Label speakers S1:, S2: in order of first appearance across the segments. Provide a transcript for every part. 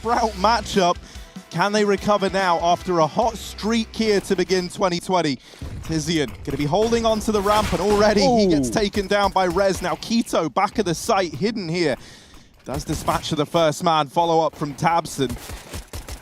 S1: Sprout matchup. Can they recover now after a hot streak here to begin 2020? Tizian going to be holding on to the ramp, and already he gets taken down by Rez. Now keto back of the site, hidden here. Does dispatch of the first man, follow up from Tabson.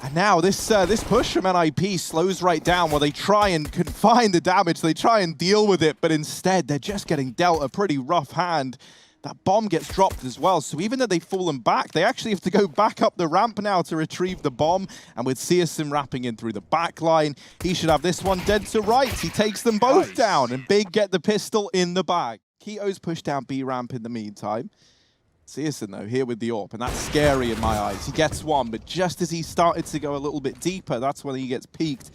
S1: And now this push from NIP slows right down where they try and confine the damage. They try and deal with it, but instead they're just getting dealt a pretty rough hand. That bomb gets dropped as well, so even though they've fallen back, they actually have to go back up the ramp now to retrieve the bomb. And with Searson wrapping in through the back line, he should have this one dead to rights. He takes them both down, and Big get the pistol in the bag. Keto's pushed down B ramp in the meantime. Searson, though, here with the AWP, and that's scary in my eyes. He gets one, but just as he started to go a little bit deeper, that's when he gets peaked.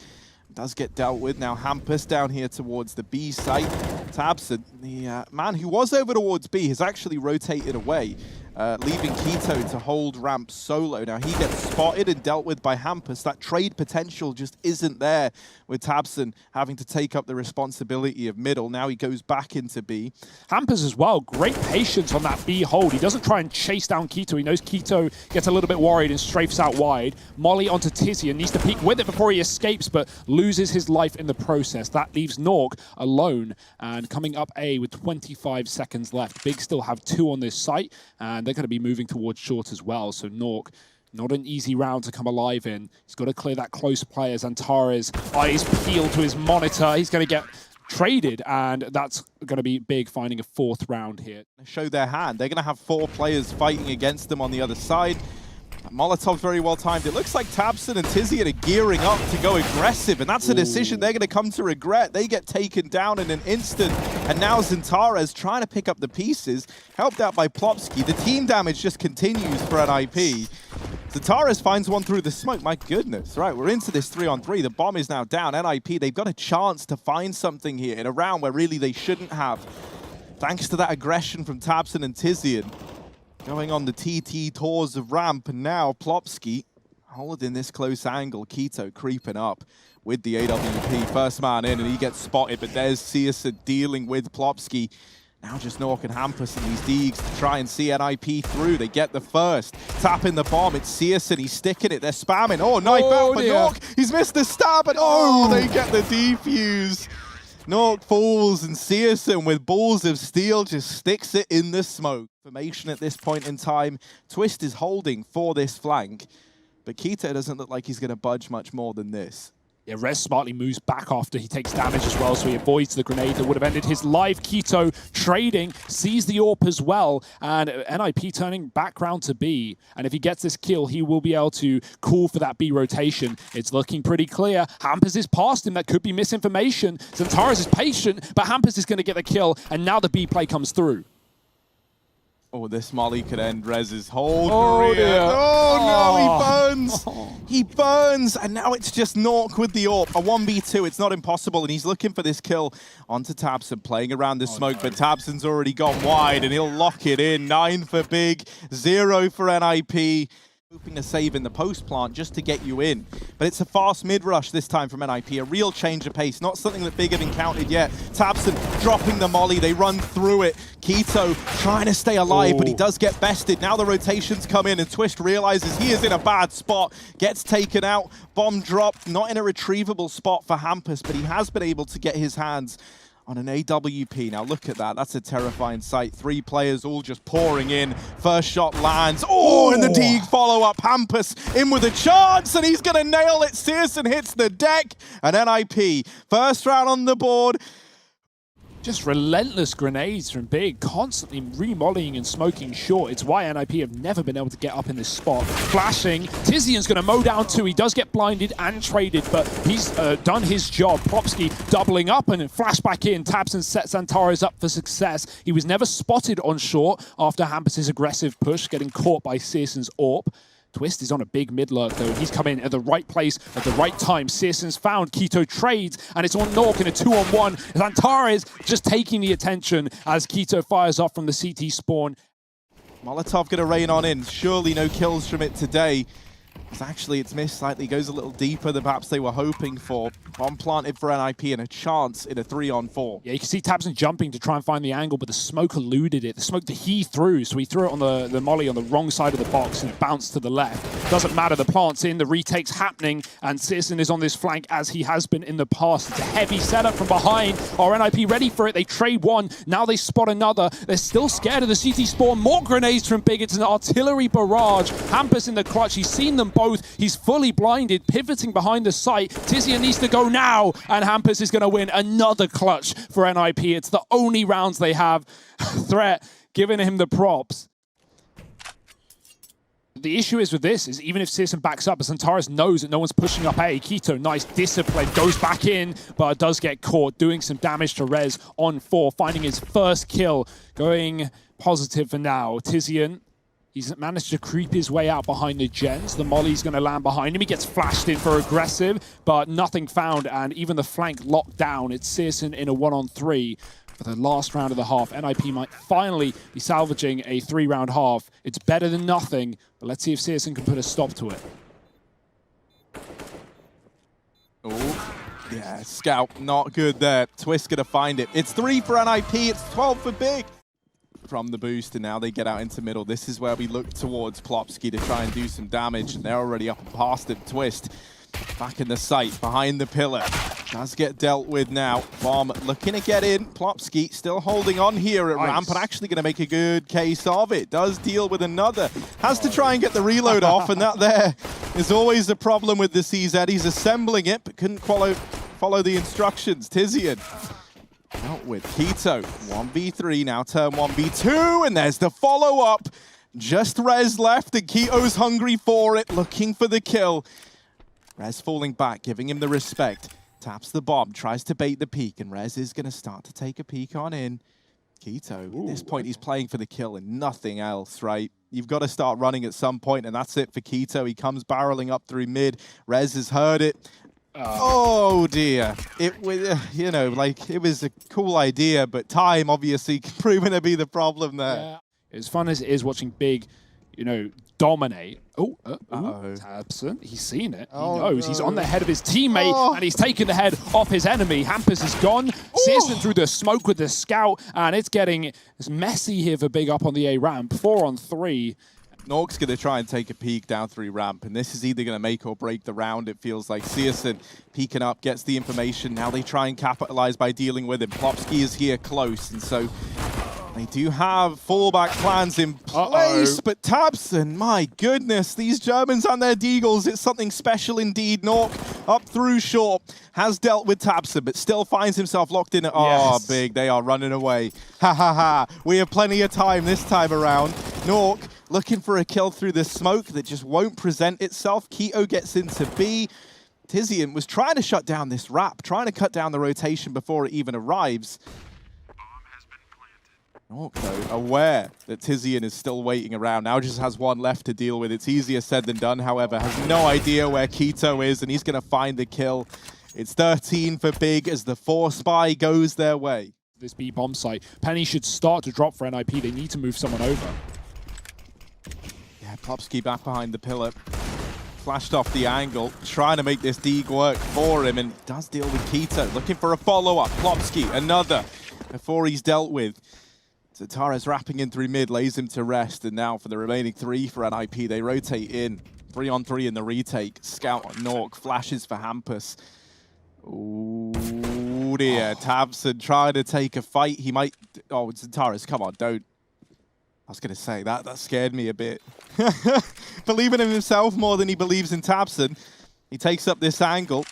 S1: Does get dealt with. Now Hampus down here towards the B site. Tabson, the man who was over towards B, has actually rotated away, leaving Keto to hold ramp solo. Now he gets spotted and dealt with by Hampus. That trade potential just isn't there with Tabson having to take up the responsibility of middle. Now he goes back into B.
S2: Hampus as well, great patience on that B hold. He doesn't try and chase down Keto. He knows Keto gets a little bit worried and strafes out wide. Molly onto Tizian, needs to peek with it before he escapes, but loses his life in the process. That leaves Nork alone and coming up A with 25 seconds left. Big still have 2 on this site, and they're going to be moving towards short as well. So Nork, not an easy round to come alive in. He's got to clear that close play as Antares' eyes peeled to his monitor. He's going to get traded, and that's going to be Big finding a 4th round here.
S1: Show their hand. They're going to have 4 players fighting against them on the other side. Molotov's very well timed. It looks like Tabson and Tizian are gearing up to go aggressive, and that's a decision they're going to come to regret. They get taken down in an instant, and now Zintares trying to pick up the pieces, helped out by Plopsky. The team damage just continues for NIP. Zintares finds one through the smoke. My goodness, right, we're into this 3-on-3. The bomb is now down. NIP, they've got a chance to find something here in a round where really they shouldn't have. Thanks to that aggression from Tabson and Tizian. Going on the TT tours of ramp, and now Plopsky holding this close angle. Keto creeping up with the AWP. First man in, and he gets spotted, but there's Searson dealing with Plopsky. Now just Nork and Hampus and these Deegs to try and see NIP through. They get the first. Tapping the bomb. It's Searson. He's sticking it. They're spamming. Oh, knife out for Nork. He's missed the stab, and they get the defuse. Nork falls, and Searson with balls of steel just sticks it in the smoke. Formation at this point in time. Twist is holding for this flank, but Keto doesn't look like he's going to budge much more than this.
S2: Yeah, Rez smartly moves back after he takes damage as well, so he avoids the grenade that would have ended his life. Keto trading, sees the AWP as well, and NIP turning back round to B. And if he gets this kill, he will be able to call for that B rotation. It's looking pretty clear. Hampus is past him. That could be misinformation. Zintares is patient, but Hampus is going to get the kill, and now the B play comes through.
S1: Oh, this molly could end Rez's whole career. Dear. Oh, no, he burns. He burns, and now it's just Nork with the AWP. A 1v2, it's not impossible, and he's looking for this kill onto Tabson, playing around the smoke, but Tabson's already gone wide, and he'll lock it in. 9 for Big, 0 for NIP. Hoping to save in the post plant just to get you in. But it's a fast mid-rush this time from NIP, a real change of pace, not something that Big have encountered yet. Tabson dropping the molly, they run through it. Keto trying to stay alive, but he does get bested. Now the rotations come in, and Twist realizes he is in a bad spot, gets taken out, bomb dropped, not in a retrievable spot for Hampus, but he has been able to get his hands on an AWP. Now look at that. That's a terrifying sight. 3 players all just pouring in. First shot lands. Oh, and the Deeg follow-up. Hampus in with a chance, and he's going to nail it. Searson hits the deck, and NIP, first round on the board.
S2: Just relentless grenades from Big, constantly remollying and smoking short. It's why NIP have never been able to get up in this spot. Flashing, Tizian's going to mow down 2. He does get blinded and traded, but he's done his job. Plopsky doubling up and flash back in. Tabson sets Antares up for success. He was never spotted on short after Hampus' aggressive push, getting caught by Searson's AWP. Twist is on a big mid lurk though. He's come in at the right place at the right time. Searson's found. Keto trades, and it's on Nork in a 2-on-1. Antares just taking the attention as Keto fires off from the CT spawn.
S1: Molotov going to rain on in. Surely no kills from it today. Actually, it's missed slightly, goes a little deeper than perhaps they were hoping for. Bomb planted for NIP and a chance in a 3-on-4.
S2: Yeah, you can see tabseN jumping to try and find the angle, but the smoke eluded it. The smoke that he threw, so he threw it on the molly on the wrong side of the box and it bounced to the left. Doesn't matter, the plant's in, the retake's happening, and citizen is on this flank as he has been in the past. It's a heavy setup from behind. Are NIP ready for it? They trade one, now they spot another. They're still scared of the CT spawn. More grenades from Big. It's an artillery barrage. Hampus in the clutch, he's seen them both. He's fully blinded, pivoting behind the site. Tizian needs to go now, and Hampus is going to win another clutch for NIP. It's the only rounds they have. Threat giving him the props. The issue is with this is even if citizen backs up, Xantares knows that no one's pushing up A. keto, nice discipline, goes back in, but does get caught, doing some damage to Rez on 4, finding his first kill, going positive for now. Tizian, he's managed to creep his way out behind the gens. The molly's going to land behind him. He gets flashed in for aggressive, but nothing found, and even the flank locked down. It's citizen in a 1-on-3 for the last round of the half. NIP might finally be salvaging a 3-round half. It's better than nothing, but let's see if citizen can put a stop to it.
S1: Oh, yeah, Scout, not good there. Twist going to find it. It's 3 for NIP, it's 12 for Big. From the boost, and now they get out into middle. This is where we look towards Plopsky to try and do some damage, and they're already up and past it. Twist back in the sight, behind the pillar. Does get dealt with now. Bomb looking to get in. Plopsky still holding on here at ramp, and actually going to make a good case of it. Does deal with another. Has to try and get the reload off, and that there is always the problem with the CZ. He's assembling it, but couldn't follow the instructions. Tizian out with keto. 1v3 now, turn 1v2, and there's the follow-up. Just Rez left, and keto's hungry for it, looking for the kill. Rez falling back, giving him the respect. Taps the bomb, tries to bait the peek, and Rez is going to start to take a peek on in. keto, at this point, he's playing for the kill and nothing else, right? You've got to start running at some point, and that's it for keto. He comes barreling up through mid. Rez has heard it. Oh dear. It was, you know, like, it was a cool idea, but time obviously proving to be the problem there.
S2: Yeah. As fun as it is watching Big, you know, dominate. tabseN, he's seen it. He knows. No. He's on the head of his teammate, and he's taken the head off his enemy. Hampus is gone. citizen through the smoke with the scout, and it's getting messy here for Big up on the A ramp. 4-on-3.
S1: Nork's going to try and take a peek down through ramp, and this is either going to make or break the round, it feels like. citizen peeking up, gets the information. Now they try and capitalize by dealing with him. Plopsky is here close, and so they do have fallback plans in place, but tabseN, my goodness, these Germans and their deagles, it's something special indeed. Nork up through short, has dealt with tabseN, but still finds himself locked in. Big, they are running away. Ha ha ha, we have plenty of time this time around. Nork looking for a kill through the smoke that just won't present itself. keto gets into B. Tizian was trying to shut down this wrap, trying to cut down the rotation before it even arrives. Nork, though, aware that Tizian is still waiting around, now just has one left to deal with. It's easier said than done, however, has no idea where keto is, and he's going to find the kill. It's 13 for Big as the 4 spy goes their way.
S2: This B bomb site. Penny should start to drop for NIP. They need to move someone over.
S1: Yeah, Plopsky back behind the pillar. Flashed off the angle, trying to make this Deeg work for him, and does deal with keto. Looking for a follow-up. Plopsky, another, before he's dealt with. Xantares wrapping in through mid, lays him to rest, and now for the remaining 3 for NIP, they rotate in. 3-on-3 in the retake. Scout on Nork, flashes for Hampus. Ooh dear, tabseN trying to take a fight. He might, Xantares, come on, don't. I was going to say, that scared me a bit. Believing in himself more than he believes in tabseN. He takes up this angle,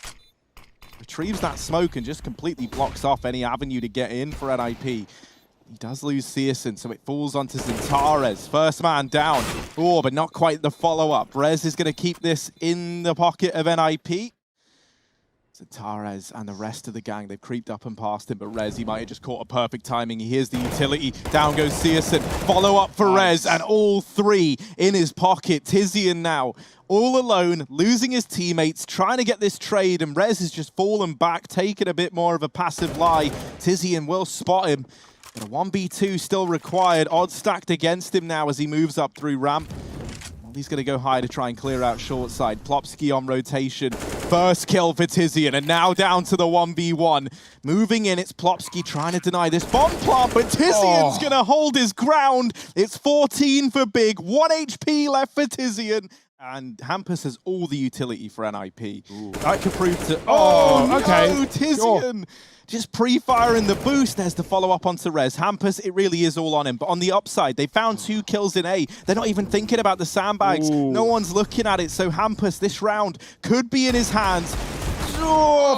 S1: retrieves that smoke, and just completely blocks off any avenue to get in for NIP. He does lose citizen, so it falls onto Xantares. First man down. But not quite the follow-up. Rez is going to keep this in the pocket of NIP. Xantares and the rest of the gang, they've creeped up and past him, but Rez, he might have just caught a perfect timing. He hears the utility. Down goes citizen. Follow-up for Rez, and all 3 in his pocket. Tizian now all alone, losing his teammates, trying to get this trade, and Rez has just fallen back, taking a bit more of a passive lie. Tizian will spot him. But a 1v2 still required. Odds stacked against him now as he moves up through ramp. He's going to go high to try and clear out short side. Plopsky on rotation. First kill for Tizian, and now down to the 1v1. Moving in, it's Plopsky trying to deny this bomb plant, but Tizian's going to hold his ground. It's 14 for Big, 1 HP left for Tizian. And Hampus has all the utility for NIP. Ooh. That could prove to... Oh, no, okay. Tizian! Just pre-firing the boost. There's the follow-up onto Rez. Hampus, it really is all on him. But on the upside, they found 2 kills in A. They're not even thinking about the sandbags. Ooh. No one's looking at it. So Hampus, this round could be in his hands.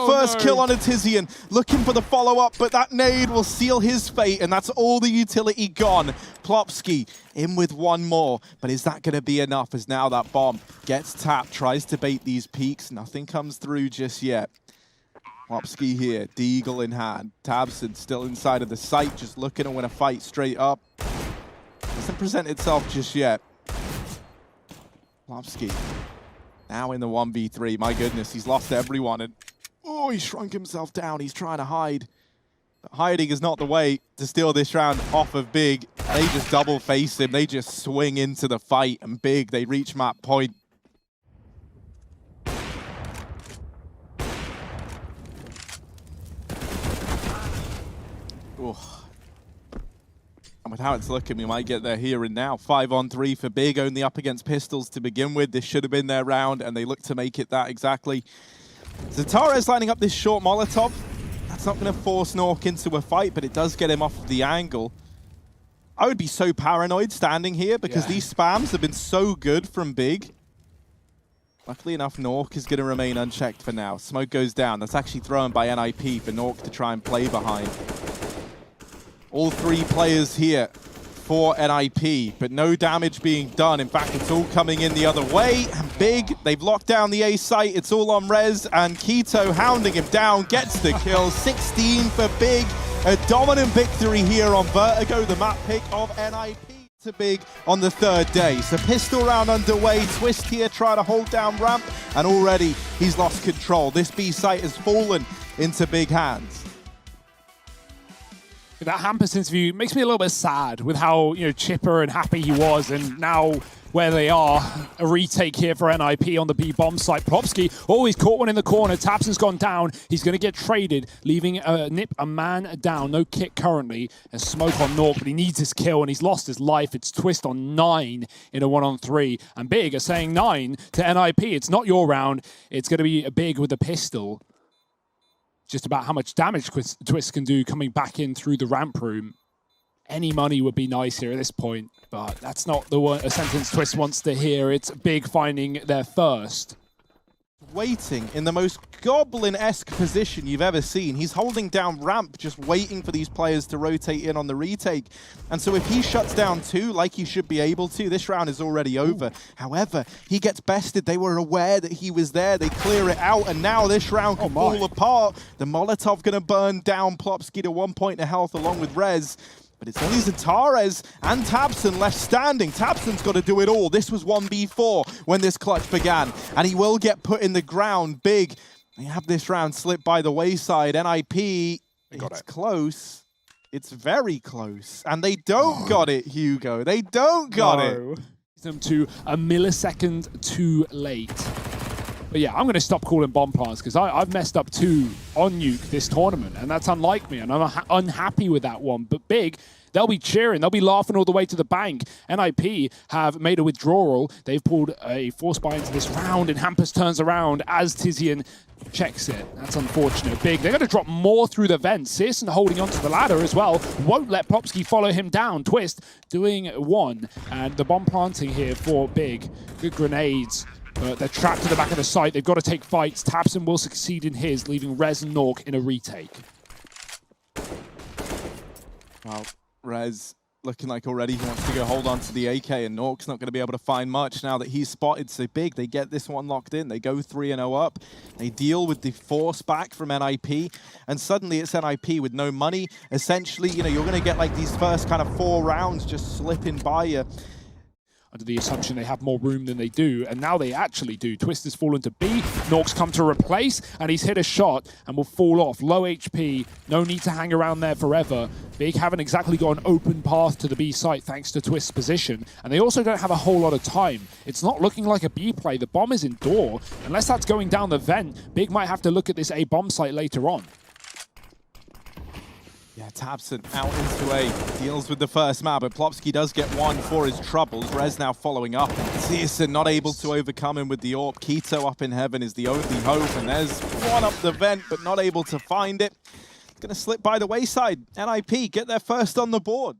S1: First kill on a Tizian. Looking for the follow-up, but that nade will seal his fate, and that's all the utility gone. Plopsky in with one more, but is that going to be enough as now that bomb gets tapped, tries to bait these peaks. Nothing comes through just yet. Plopsky here, Deagle in hand. Tabson still inside of the site, just looking to win a fight straight up. Doesn't present itself just yet. Plopsky now in the 1v3. My goodness, he's lost everyone. And oh, he shrunk himself down. He's trying to hide. But hiding is not the way to steal this round off of Big. They just double face him. They just swing into the fight. And Big, they reach map point. Oh. And with how it's looking, we might get there here and now. 5-on-3 for Big, only up against pistols to begin with. This should have been their round, and they look to make it that exactly. Zatares lining up this short Molotov. That's not going to force Nork into a fight, but it does get him off of the angle. I would be so paranoid standing here because these spams have been so good from Big. Luckily enough, Nork is going to remain unchecked for now. Smoke goes down. That's actually thrown by NIP for Nork to try and play behind. All 3 players here for NIP, but no damage being done. In fact, it's all coming in the other way. And Big, they've locked down the A site. It's all on Rez, and Keto hounding him down, gets the kill. 16 for Big. A dominant victory here on Vertigo, the map pick of NIP. To Big on the 3rd day. So pistol round underway. Twist here, trying to hold down ramp, and already he's lost control. This B site has fallen into Big hands.
S2: That Hampus interview makes me a little bit sad with how chipper and happy he was, and now where they are, a retake here for NIP on the B bomb site. Plopsky always caught one in the corner. Tapson's gone down. He's going to get traded, leaving Nip a man down. No kick currently. There's smoke on Nork, but he needs his kill, and he's lost his life. It's Twist on 9 in a 1-on-3, and Big are saying 9 to NIP. It's not your round. It's going to be a Big with a pistol. Just about how much damage Twist can do coming back in through the ramp room. Any money would be nice here at this point, but that's not a sentence Twist wants to hear. It's Big finding their first.
S1: Waiting in the most goblin-esque position you've ever seen. He's holding down ramp, just waiting for these players to rotate in on the retake. And so if he shuts down 2, like he should be able to, this round is already over. However, he gets bested. They were aware that he was there. They clear it out, and now this round can fall apart. The Molotov going to burn down Plopsky to 1 point of health along with Rez. But it's only Zatares and Tabson left standing. Tabson's got to do it all. This was 1v4 when this clutch began, and he will get put in the ground. Big, they have this round slip by the wayside. NIP, it's close. It's very close. And they don't got it, Hugo. They don't got it.
S2: Them to a millisecond too late. But yeah, I'm going to stop calling bomb plants because I've messed up 2 on Nuke this tournament, and that's unlike me, and I'm unhappy with that one. But Big, they'll be cheering. They'll be laughing all the way to the bank. NIP have made a withdrawal. They've pulled a force buy into this round, and Hampus turns around as Tizian checks it. That's unfortunate. Big, they're going to drop more through the vents. Searson holding onto the ladder as well. Won't let Plopsky follow him down. Twist doing 1. And the bomb planting here for Big. Good grenades. But they're trapped to the back of the site. They've got to take fights. Tabson will succeed in his, leaving Rez and Nork in a retake.
S1: Well, Rez looking like already he wants to go hold on to the AK, and Nork's not going to be able to find much now that he's spotted so Big. They get this one locked in. They go 3-0 up. They deal with the force back from NIP, and suddenly it's NIP with no money. Essentially, you're going to get like these first kind of 4 rounds just slipping by you.
S2: under the assumption they have more room than they do, and now they actually do. Twist has fallen to B, Nork's come to replace, and he's hit a shot and will fall off. Low HP, no need to hang around there forever. Big haven't exactly got an open path to the B site thanks to Twist's position, and they also don't have a whole lot of time. It's not looking like a B play. The bomb is indoor. Unless that's going down the vent, Big might have to look at this A bomb site later on.
S1: Yeah, Tabson out into A, deals with the first map, but Plopsky does get one for his troubles. Rez now following up. Searson not able to overcome him with the AWP. keto up in heaven is the only hope, and there's one up the vent, but not able to find it. It's going to slip by the wayside. NIP get their first on the board.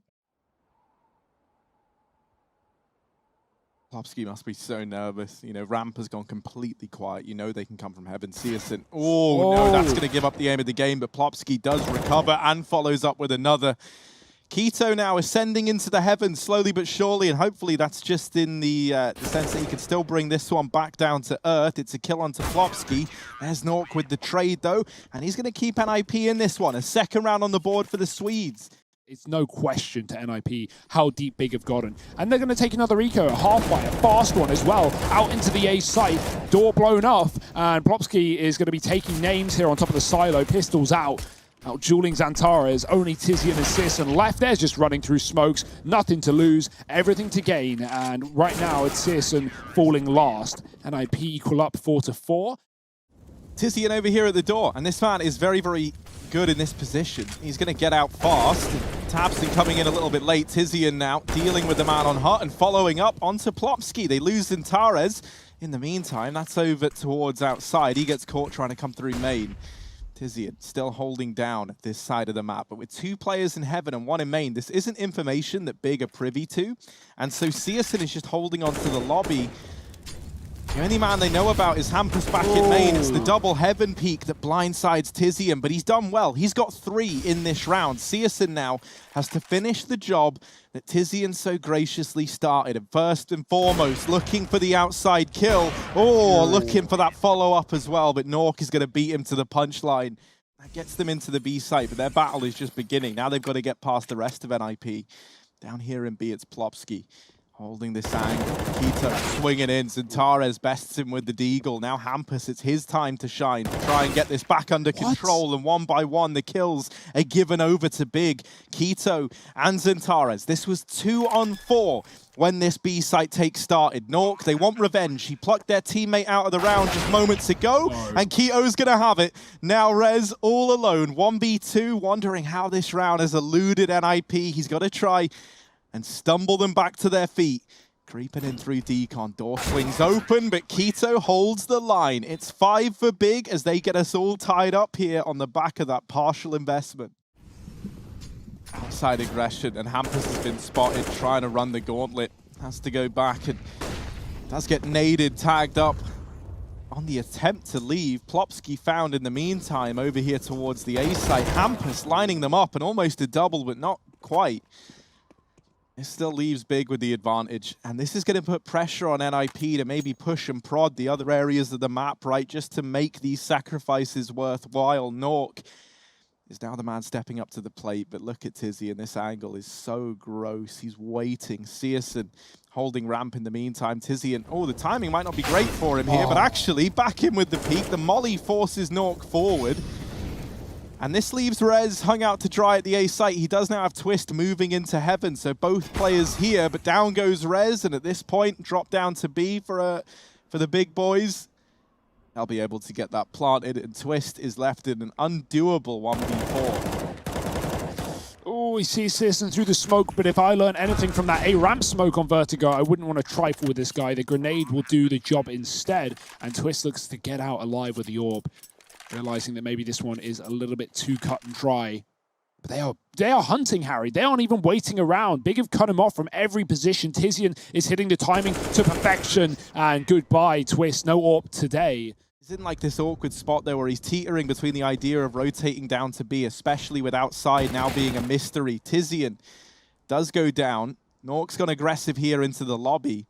S1: Plopsky must be so nervous. You know, ramp has gone completely quiet. You know they can come from heaven. Searson, oh no, that's going to give up the aim of the game, but Plopsky does recover and follows up with another. keto now ascending into the heavens slowly but surely, and hopefully that's just in the sense that he can still bring this one back down to earth. It's a kill onto Plopsky. There's Nork with the trade though, and he's going to keep NIP in this one. A second round on the board for the Swedes.
S2: It's no question to NIP how deep Big have gotten. And they're going to take another eco, a half-fire, a fast one as well, out into the A site. Door blown off, and Plopsky is going to be taking names here on top of the silo. Pistols out, dueling Xantares. Only Tizian and Searson left. There's just running through smokes. Nothing to lose, everything to gain. And right now it's Searson falling last. NIP equal up 4-4.
S1: Tizian over here at the door, and this man is very, very good in this position. He's going to get out fast. Tabson coming in a little bit late. Tizian now dealing with the man on hut and following up onto Plopsky. They lose Xantares. In the meantime, that's over towards outside. He gets caught trying to come through main. Tizian still holding down this side of the map, but with two players in heaven and one in main, this isn't information that Big are privy to. And so Searson is just holding on to the lobby. The only man they know about is Hampus back in main. It's the double heaven peak that blindsides Tizian, but he's done well. He's got 3 in this round. Searson now has to finish the job that Tizian so graciously started. And first and foremost, looking for the outside kill. Oh, looking for that follow-up as well, but Nork is going to beat him to the punchline. That gets them into the B site, but their battle is just beginning. Now they've got to get past the rest of NIP. Down here in B, it's Plopsky. Holding this angle, keto swinging in, Xantares bests him with the deagle. Now Hampus, it's his time to shine, to try and get this back under control, and one by one the kills are given over to Big. keto and Xantares. This was 2 on 4 when this B site take started. Nork, they want revenge. He plucked their teammate out of the round just moments ago, and keto's gonna have it. Now Rez all alone, 1v2, wondering how this round has eluded NIP. He's got to try and stumble them back to their feet. Creeping in through decon. Door swings open, but keto holds the line. It's 5 for Big as they get us all tied up here on the back of that partial investment. Outside aggression, and Hampus has been spotted trying to run the gauntlet. Has to go back and does get naded, tagged up on the attempt to leave. Plopsky found in the meantime over here towards the A site. Hampus lining them up and almost a double, but not quite. It still leaves Big with the advantage, and this is going to put pressure on NIP to maybe push and prod the other areas of the map, right, just to make these sacrifices worthwhile. Nork is now the man stepping up to the plate, but look at Tizzy, and this angle is so gross. He's waiting. Searson holding ramp in the meantime. Tizzy, and oh, the timing might not be great for him here, but actually back in with the peak. The molly forces Nork forward. And this leaves Rez hung out to dry at the A site. He does now have Twist moving into heaven, so both players here, but down goes Rez, and at this point, drop down to B for the big boys. They'll be able to get that planted, and Twist is left in an undoable 1v4.
S2: Oh, we see Searson through the smoke, but if I learn anything from that A-ramp smoke on Vertigo, I wouldn't want to trifle with this guy. The grenade will do the job instead, and Twist looks to get out alive with the orb. Realizing that maybe this one is a little bit too cut and dry. But they are hunting Harry. They aren't even waiting around. Big have cut him off from every position. Tizian is hitting the timing to perfection. And goodbye, Twist. No AWP today.
S1: He's in like this awkward spot there where he's teetering between the idea of rotating down to B, especially with outside now being a mystery. Tizian does go down. Nork's gone aggressive here into the lobby.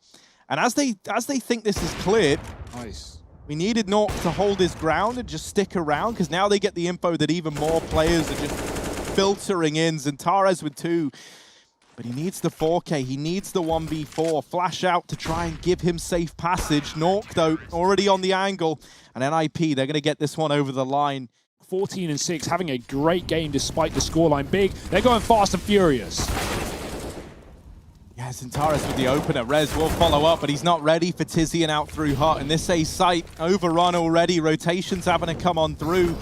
S1: And as they think this is cleared,
S2: nice.
S1: We needed Nork to hold his ground and just stick around, because now they get the info that even more players are just filtering in. Xantares with 2. But he needs the 4K, he needs the 1v4. Flash out to try and give him safe passage. Nork, though, already on the angle. And NIP, they're going to get this one over the line.
S2: 14-6, having a great game despite the scoreline. Big, they're going fast and furious.
S1: Yeah, Zentaris with the opener. Rez will follow up, but he's not ready for Tizian out through hot. And this A site overrun already. Rotations having to come on through.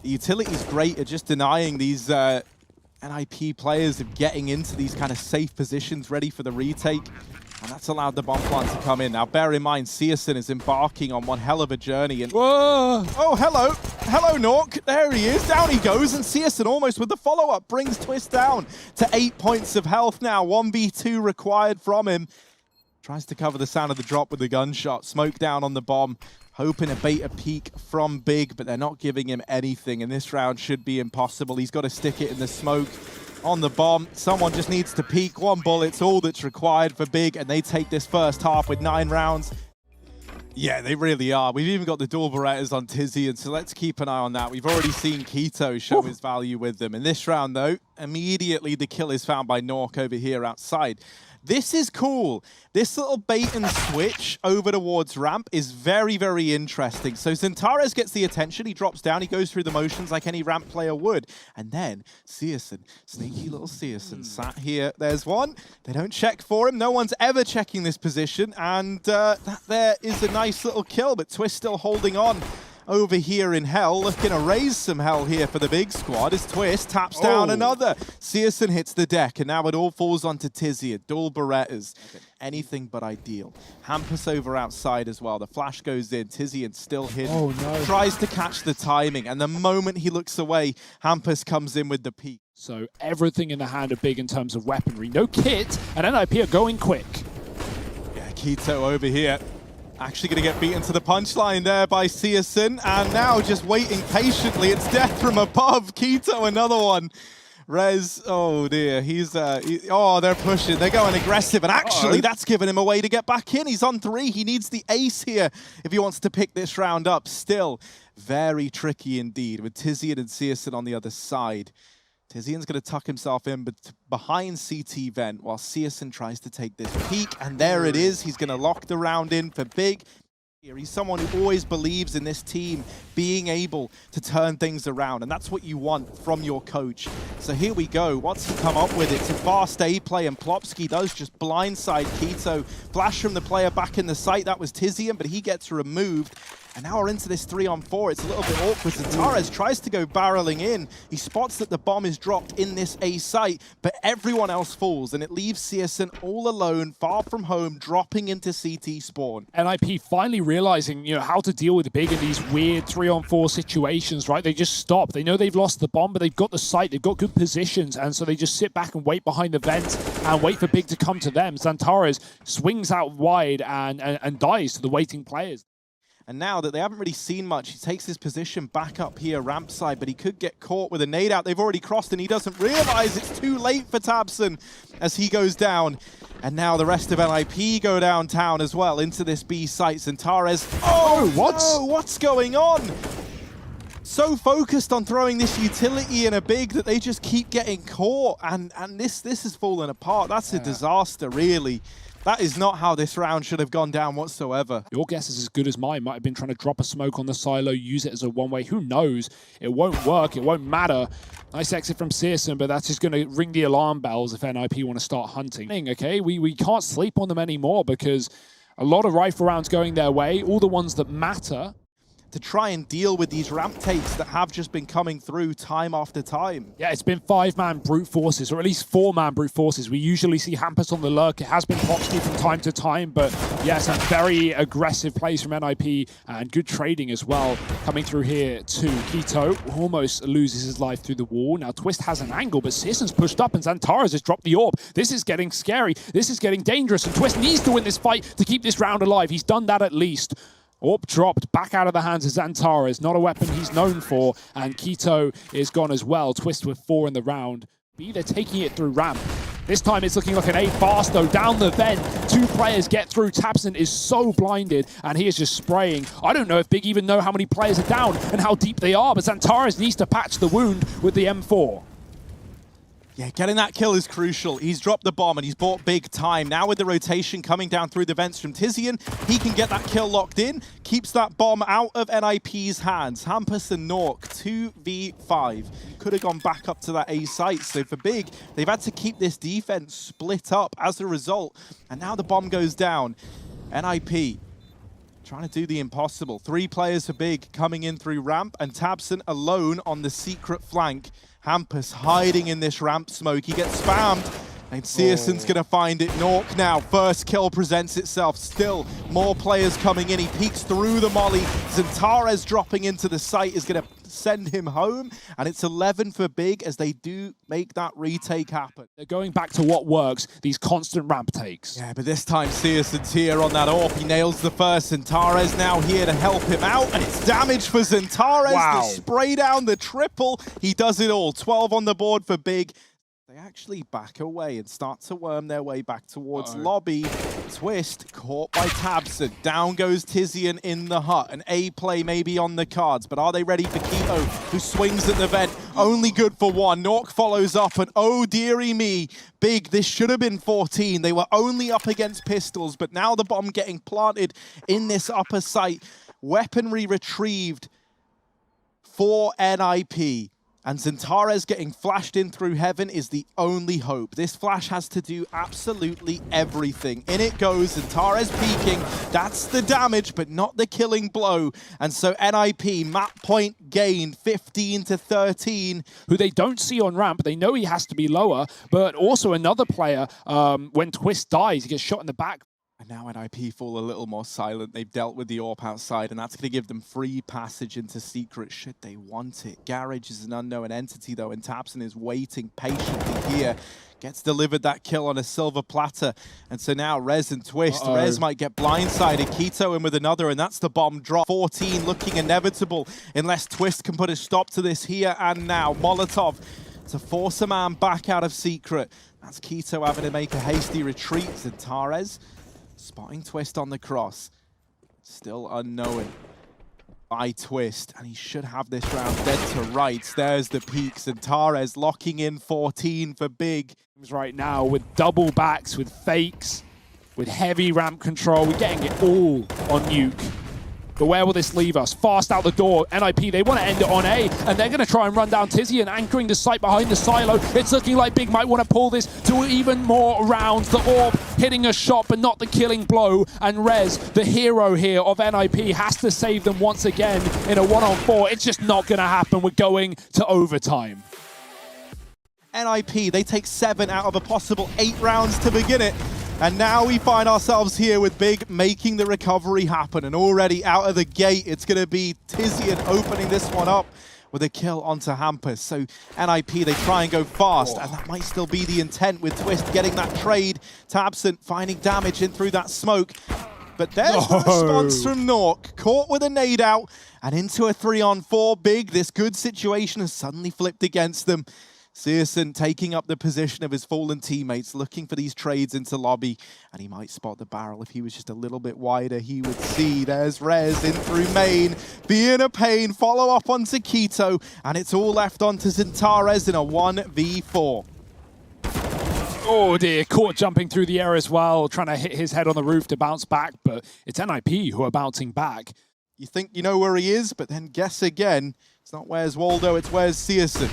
S1: The utility's great at just denying these NIP players of getting into these kind of safe positions ready for the retake. And that's allowed the bomb plant to come in. Now, bear in mind, Searson is embarking on one hell of a journey. And
S2: whoa!
S1: Oh, hello. Hello, Nork. There he is. Down he goes. And Searson almost with the follow-up brings Twist down to 8 points of health now. 1v2 required from him. Tries to cover the sound of the drop with the gunshot. Smoke down on the bomb. Hoping to bait a peek from Big, but they're not giving him anything. And this round should be impossible. He's got to stick it in the smoke. On the bomb, someone just needs to peek. One bullet's all that's required for Big, and they take this first half with 9 rounds. Yeah, they really are. We've even got the dual Berettas on Tizian, so let's keep an eye on that. We've already seen Keto show his value with them. In this round, though, immediately the kill is found by Nork over here outside. This is cool. This little bait and switch over towards ramp is very, very interesting. So Zentaris gets the attention. He drops down. He goes through the motions like any ramp player would. And then Searson, sneaky little Searson, sat here. There's one. They don't check for him. No one's ever checking this position. And that there is a nice little kill, but Twist still holding on. Over here in hell, looking to raise some hell here for the big squad as Twist taps down another. Searson hits the deck, and now it all falls onto Tizian. Dual Berettas. Okay. Anything but ideal. Hampus over outside as well. The flash goes in. Tizian still hidden.
S2: Oh, no.
S1: Tries to catch the timing, and the moment he looks away, Hampus comes in with the peek.
S2: So everything in the hand of Big in terms of weaponry. No kit, and NIP are going quick.
S1: Yeah, Keto over here. Actually going to get beaten to the punchline there by Searson, and now just waiting patiently. It's death from above. Keto, another one. Rez, oh dear, oh, they're pushing. They're going aggressive, and actually that's given him a way to get back in. He's on 3. He needs the ace here if he wants to pick this round up. Still very tricky indeed with Tizian and Searson on the other side. Tizian's going to tuck himself in behind CT vent while Searson tries to take this peek. And there it is. He's going to lock the round in for Big. He's someone who always believes in this team being able to turn things around. And that's what you want from your coach. So here we go. What's he come up with? It's a fast A play, and Plopsky does just blindside Keto. Flash from the player back in the site. That was Tizian, but he gets removed. And now we're into this 3-on-4. It's a little bit awkward. Zentaris tries to go barreling in. He spots that the bomb is dropped in this A site, but everyone else falls, and it leaves Searson all alone, far from home, dropping into CT spawn.
S2: NIP finally realizing, how to deal with Big in these weird 3-on-4 situations, right? They just stop. They know they've lost the bomb, but they've got the site. They've got good positions, and so they just sit back and wait behind the vent and wait for Big to come to them. Zentaris swings out wide and dies to the waiting players.
S1: And now that they haven't really seen much, he takes his position back up here, ramp side, but he could get caught with a nade out. They've already crossed, and he doesn't realize it's too late for Tabson as he goes down. And now the rest of NIP go downtown as well into this B site. Zentaris, what's going on? So focused on throwing this utility in a big that they just keep getting caught. And this has fallen apart. That's a disaster, really. That is not how this round should have gone down whatsoever.
S2: Your guess is as good as mine. Might have been trying to drop a smoke on the silo, use it as a one-way. Who knows? It won't work. It won't matter. Nice exit from Searson, but that's just going to ring the alarm bells if NIP want to start hunting. Okay, we can't sleep on them anymore because a lot of rifle rounds going their way, all the ones that matter.
S1: To try and deal with these ramp takes that have just been coming through time after time.
S2: Yeah, it's been 5-man brute forces, or at least 4-man brute forces. We usually see Hampus on the lurk. It has been Plopsky from time to time, but yeah, some very aggressive plays from NIP and good trading as well. Coming through here to Keto, almost loses his life through the wall. Now Twist has an angle, but Searson's pushed up and Zentaris has dropped the orb. This is getting scary. This is getting dangerous, and Twist needs to win this fight to keep this round alive. He's done that at least. Orb dropped back out of the hands of Zentaris, not a weapon he's known for, and Keto is gone as well. Twist with 4 in the round. B, they're taking it through ramp. This time it's looking like an A fast though, down the vent. 2 players get through. Tabson is so blinded, and he is just spraying. I don't know if Big even know how many players are down and how deep they are, but Zentaris needs to patch the wound with the M4.
S1: Yeah, getting that kill is crucial. He's dropped the bomb and he's bought big time. Now with the rotation coming down through the vents from Tizian, he can get that kill locked in, keeps that bomb out of NIP's hands. Hampus and Nork, 2v5. Could have gone back up to that A site. So for Big, they've had to keep this defense split up as a result. And now the bomb goes down. NIP trying to do the impossible. 3 players for Big coming in through ramp, and Tabson alone on the secret flank. Hampus hiding in this ramp smoke. He gets spammed, and Searson's gonna find it. Nork now, first kill presents itself. Still more players coming in. He peeks through the molly. Zintares dropping into the site is gonna send him home, and it's 11 for Big as they do make that retake happen.
S2: They're going back to what works, these constant ramp takes.
S1: Yeah, but this time Searson's here on that AWP. He nails the first. Zintares now here to help him out, and it's damage for Zintares.
S2: Wow.
S1: The spray down, the triple. He does it all. 12 on the board for Big. They actually back away and start to worm their way back towards lobby. Twist caught by Tabson. Down goes Tizian in the hut. An A play maybe on the cards, but are they ready for Keto, who swings at the vent? Only good for 1. Nork follows up, and oh dearie me, Big, this should have been 14. They were only up against pistols, but now the bomb getting planted in this upper site. Weaponry retrieved for NIP. And Zintares getting flashed in through heaven is the only hope. This flash has to do absolutely everything. In it goes, Zintares peeking. That's the damage, but not the killing blow. And so NIP, map point gained, 15 to 13.
S2: Who they don't see on ramp. They know he has to be lower, but also another player, when Twist dies, he gets shot in the back.
S1: And now NIP fall a little more silent. They've dealt with the AWP outside, and that's going to give them free passage into secret should they want it. Garage is an unknown entity, though, and Tabson is waiting patiently here. Gets delivered that kill on a silver platter. And so now Rez and Twist. Rez might get blindsided. Keto in with another, and that's the bomb drop. 14 looking inevitable unless Twist can put a stop to this here and now. Molotov to force a man back out of secret. That's Keto having to make a hasty retreat. Zintares spotting Twist on the cross. Still unknown by Twist, and he should have this round dead to rights. There's the peaks, and Zintares locking in 14 for Big.
S2: Right now with double backs, with fakes, with heavy ramp control. We're getting it all on Nuke. But where will this leave us? Fast out the door. NIP, they want to end it on A, and they're going to try and run down Tizian, anchoring the site behind the silo. It's looking like Big might want to pull this to even more rounds. The AWP hitting a shot, but not the killing blow. And Rez, the hero here of NIP, has to save them once again in a 1-on-4. It's just not going to happen. We're going to overtime.
S1: NIP, they take 7 out of a possible 8 rounds to begin it. And now we find ourselves here with Big making the recovery happen. And already out of the gate, it's going to be Tizian opening this one up with a kill onto Hampus. So NIP, they try and go fast, and that might still be the intent with Twist getting that trade. Tabson finding damage in through that smoke. But there's the response from Nork. Caught with a nade out and into a 3-on-4. Big, this good situation has suddenly flipped against them. Searson taking up the position of his fallen teammates, looking for these trades into lobby, and he might spot the barrel. If he was just a little bit wider, he would see. There's Rez in through main, being a pain, follow up onto Keto, and it's all left onto Zintares in a 1v4.
S2: Oh dear, caught jumping through the air as well, trying to hit his head on the roof to bounce back, but it's NIP who are bouncing back.
S1: You think you know where he is, but then guess again. It's not where's Waldo, it's where's Searson.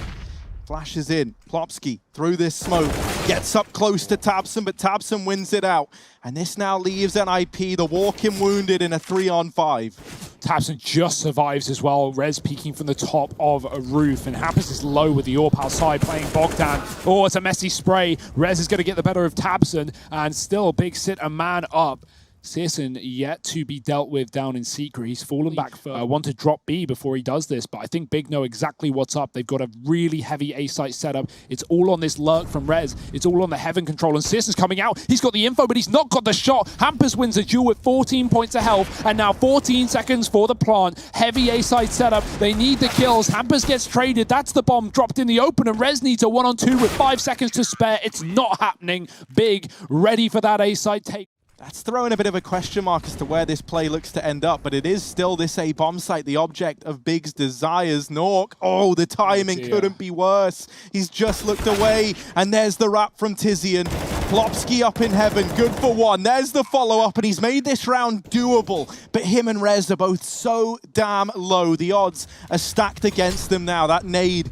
S1: Flashes in, Plopsky through this smoke, gets up close to Tabson, but Tabson wins it out. And this now leaves NIP, the walking wounded in a 3-on-5.
S2: Tabson just survives as well. Rez peeking from the top of a roof, and Hampus is low with the AWP outside playing Bogdan. Oh, it's a messy spray. Rez is going to get the better of Tabson, and still Big sit a man up. Searson yet to be dealt with down in secret. He's fallen back for want to drop B before he does this, but I think Big know exactly what's up. They've got a really heavy A site setup. It's all on this lurk from Rez. It's all on the heaven control, and Searson's coming out. He's got the info, but he's not got the shot. Hampus wins a duel with 14 points of health, and now 14 seconds for the plant. Heavy A site setup. They need the kills. Hampus gets traded. That's the bomb dropped in the open, and Rez needs a 1-on-2 with 5 seconds to spare. It's not happening. Big ready for that A site take.
S1: That's throwing a bit of a question mark as to where this play looks to end up, but it is still this A bomb site, the object of Big's desires. Nork, oh, the timing couldn't be worse. He's just looked away, and there's the wrap from Tizian. Plopsky up in heaven, good for one. There's the follow-up, and he's made this round doable, but him and Rez are both so damn low. The odds are stacked against them now. That nade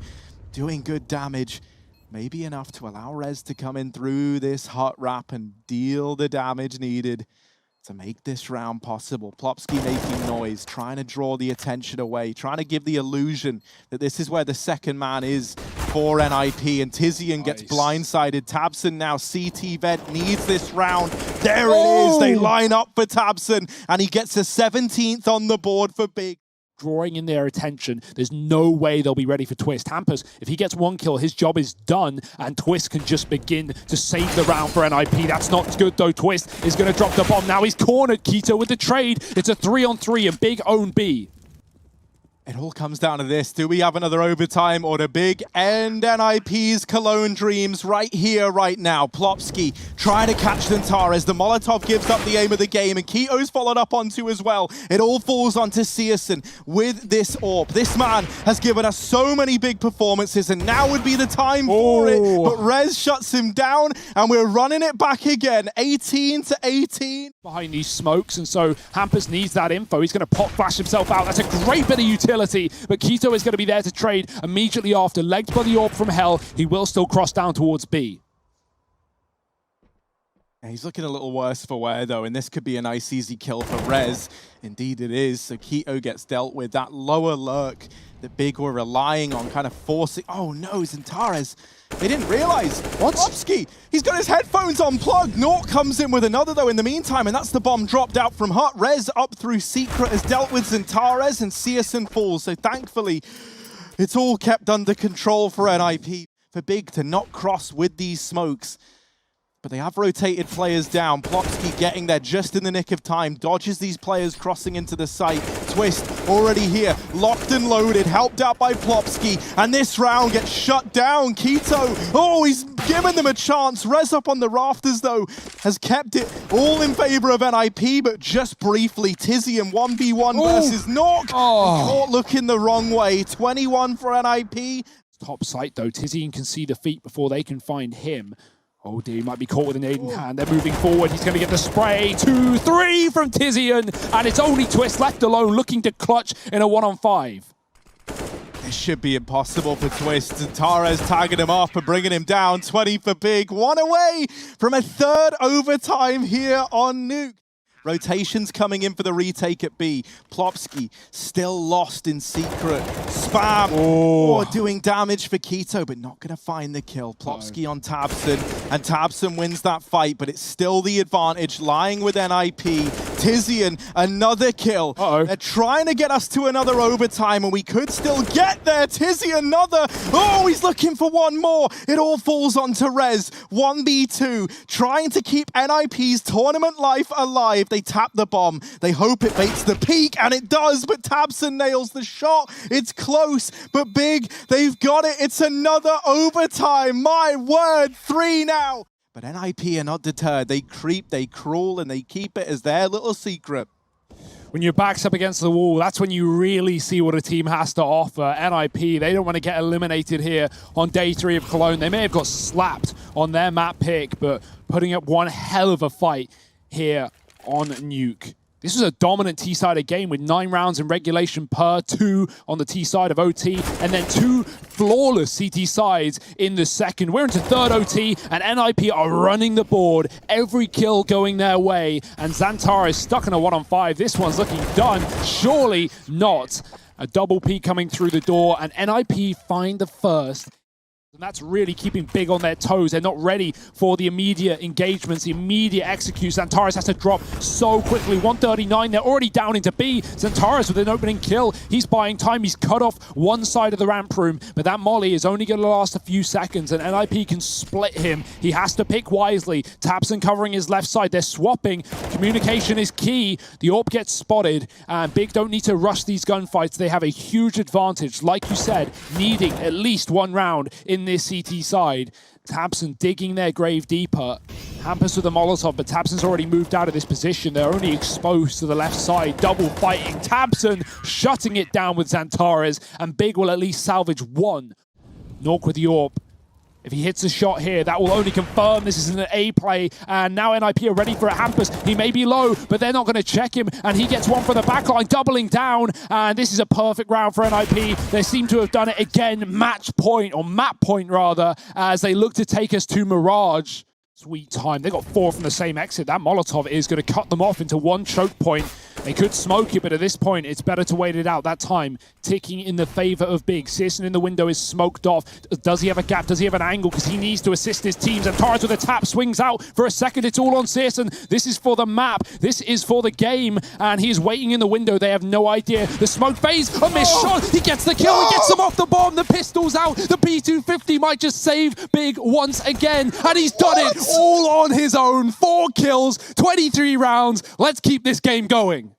S1: doing good damage. Maybe enough to allow Rez to come in through this hot wrap and deal the damage needed to make this round possible. Plopsky making noise, trying to draw the attention away, trying to give the illusion that this is where the second man is for NIP, and Tizian gets blindsided. Tabson now, CT Vent needs this round. There it is, they line up for Tabson, and he gets a 17th on the board for Big.
S2: Drawing in their attention. There's no way they'll be ready for Twist. Hampers, if he gets one kill, his job is done, and Twist can just begin to save the round for NIP. That's not good, though. Twist is going to drop the bomb. Now he's cornered Keto with the trade. It's a 3-on-3, and Big own B.
S1: It all comes down to this. Do we have another overtime, or the Big end NIP's Cologne dreams right here, right now? Plopsky trying to catch Zantares. The Molotov gives up the aim of the game, and Keto's followed up onto as well. It all falls onto Searson with this AWP. This man has given us so many big performances, and now would be the time for it. But Rez shuts him down, and we're running it back again. 18-18.
S2: Behind these smokes, and so Hampers needs that info. He's going to pop flash himself out. That's a great bit of utility. But Keto is going to be there to trade immediately after. Legged by the AWP from Hell, he will still cross down towards B.
S1: He's looking a little worse for wear, though, and this could be a nice, easy kill for Rez. Indeed it is. So Keto gets dealt with. That lower lurk that Big were relying on, kind of forcing... Oh, no, Zantares. They didn't realize. Plopsky, he's got his headphones unplugged. Nork comes in with another, though, in the meantime, and that's the bomb dropped out from Hut. Rez up through Secret has dealt with Zantares, and Searson falls. So thankfully, it's all kept under control for NIP. For Big to not cross with these smokes. But they have rotated players down. Plopsky getting there just in the nick of time. Dodges these players crossing into the site. Twist already here. Locked and loaded. Helped out by Plopsky. And this round gets shut down. Keto. Oh, he's given them a chance. Rez up on the rafters, though, has kept it all in favor of NIP. But just briefly, Tizian 1v1 versus Nork. Caught looking the wrong way. 21 for NIP.
S2: Top site, though. Tizian can see the feet before they can find him. Oh dear, he might be caught with an aid in hand. They're moving forward. He's going to get the spray. 2-3 from Tizian. And it's only Twist left alone, looking to clutch in a 1-on-5.
S1: This should be impossible for Twist. Zantares tagging him off and bringing him down. 20 for Big. One away from a third overtime here on Nuke. Rotations coming in for the retake at B. Plopsky still lost in Secret. Spam doing damage for Keto, but not going to find the kill. Plopsky on Tabson, and Tabson wins that fight, but it's still the advantage lying with NIP. Tizian, another kill. They're trying to get us to another overtime, and we could still get there. Tizian, another. Oh, he's looking for one more. It all falls onto Rez. 1v2, trying to keep NIP's tournament life alive. They tap the bomb. They hope it baits the peak, and it does, but Tabson nails the shot. It's close, but Big, they've got it. It's another overtime. My word, 3 now. But NIP are not deterred. They creep, they crawl, and they keep it as their little secret.
S2: When your back's up against the wall, that's when you really see what a team has to offer. NIP, they don't want to get eliminated here on day 3 of Cologne. They may have got slapped on their map pick, but putting up one hell of a fight here on Nuke. This was a dominant T-sided game with 9 rounds in regulation per 2 on the T side of OT, and then 2 flawless CT sides in the second. We're into third OT, and NIP are running the board. Every kill going their way, and Zantares stuck in a 1-on-5. This one's looking done. Surely not. A double P coming through the door, and NIP find the first. And that's really keeping Big on their toes. They're not ready for the immediate engagements, the immediate executes. Zantares has to drop so quickly. 139, they're already down into B. Zantares with an opening kill. He's buying time. He's cut off one side of the ramp room, but that molly is only going to last a few seconds, and NIP can split him. He has to pick wisely. Tabson covering his left side. They're swapping. Communication is key. The AWP gets spotted, and Big don't need to rush these gunfights. They have a huge advantage, like you said, needing at least 1 round in this CT side. tabseN digging their grave deeper. Hampus with the Molotov, but tabseN's already moved out of this position. They're only exposed to the left side, double fighting. tabseN shutting it down with Xantares, and Big will at least salvage one. Nork with Yorp. If he hits a shot here, that will only confirm this is an A play, and now NIP are ready for a Hampus. He may be low, but they're not going to check him, and he gets one for the backline, doubling down, and this is a perfect round for NIP. They seem to have done it again, match point, or map point rather, as they look to take us to Mirage. Sweet time. They got 4 from the same exit. That Molotov is going to cut them off into one choke point. They could smoke it, but at this point, it's better to wait it out. That time ticking in the favor of Big. CSGO in the window is smoked off. Does he have a gap? Does he have an angle? Because he needs to assist his teams. And Torres with a tap swings out for a second. It's all on CSGO. This is for the map. This is for the game. And he's waiting in the window. They have no idea. The smoke phase, a missed shot. He gets the kill. He gets them off the bomb. The pistol's out. The P250 might just save Big once again. And he's done it all on his own. 4 kills, 23 rounds. Let's keep this game going.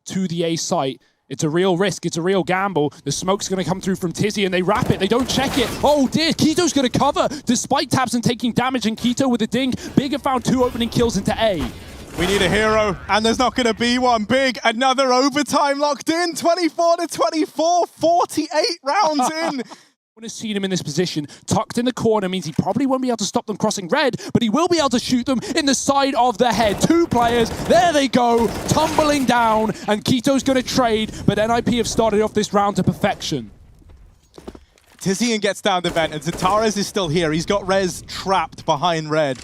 S2: To the A site. It's a real risk. It's a real gamble. The smoke's going to come through from Tizzy, and they wrap it. They don't check it. Oh dear, Kito's going to cover. Despite tabseN taking damage, and Kito with a ding. Big have found 2 opening kills into A.
S1: We need a hero, and there's not going to be one. Big, another overtime locked in. 24-24, 48 rounds in.
S2: I want to see him in this position, tucked in the corner, means he probably won't be able to stop them crossing red, but he will be able to shoot them in the side of the head. 2 players, there they go, tumbling down, and Kito's going to trade, but NIP have started off this round to perfection.
S1: Tizian gets down the vent, and Xantares is still here. He's got Rez trapped behind red.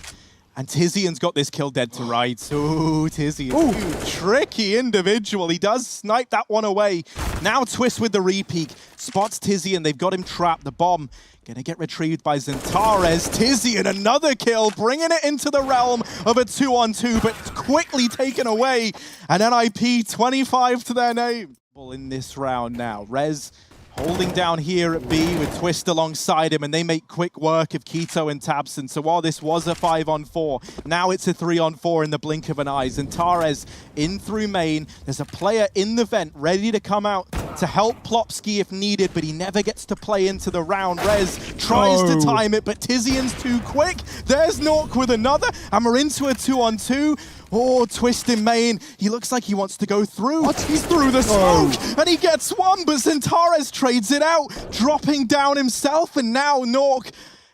S1: And Tizian's got this kill dead to rights. Ooh, Tizian. Tricky individual. He does snipe that one away. Now Twist with the re-peek. Spots Tizian. They've got him trapped. The bomb gonna get retrieved by Xantares. Tizian, another kill, bringing it into the realm of a 2-on-2, but quickly taken away. And NIP 25 to their name. In this round now. Rez holding down here at B with Twist alongside him, and they make quick work of Kito and tabseN. So while this was a 5-on-4, now it's a 3-on-4 in the blink of an eye. Xantares in through main. There's a player in the vent ready to come out to help Plopsky if needed, but he never gets to play into the round. Rez tries to time it, but Tizian's too quick. There's Nork with another, and we're into a 2-on-2. Oh, Twist in main. He looks like he wants to go through. What? He's through the smoke, and he gets one, but Xantares trades it out, dropping down himself, and now Nork